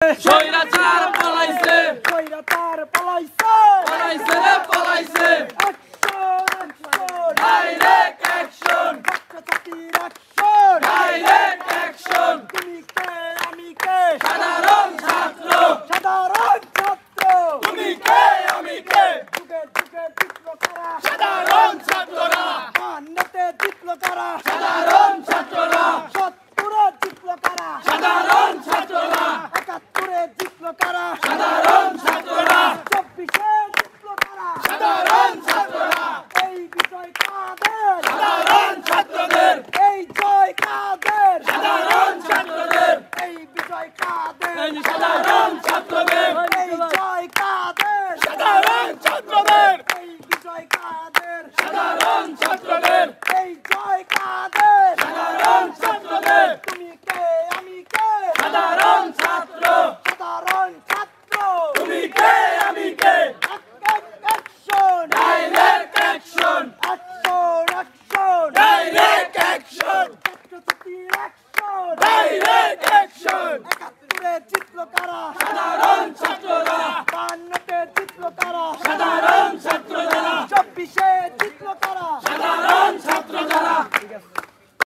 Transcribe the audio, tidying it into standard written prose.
স্বৈরাচার পলাইছে পলাইছে রে পলাইছে ডাইরেক্ট অ্যাকশন ডাইরেক্ট অ্যাকশন সাধারণ ছাত্র তুমি কে আমি কে সাধারণ ছাত্ররা সাধারণ ছাত্ররা সাধারণ ছাত্ররা সাধারণ ছাত্ররা সাধারণ ছাত্ররা সাধারণ ছাত্রদের সাধারণ ছাত্রদের সাধারণ ছাত্রদের সাধারণ ছাত্রদের সাধারণ ছাত্রদের সাধারণ ছাত্রদের সাধারণ ছাত্র তুমি কে আমি কে direct action direct action direct action সাধারণ ছাত্ররা সাধারণ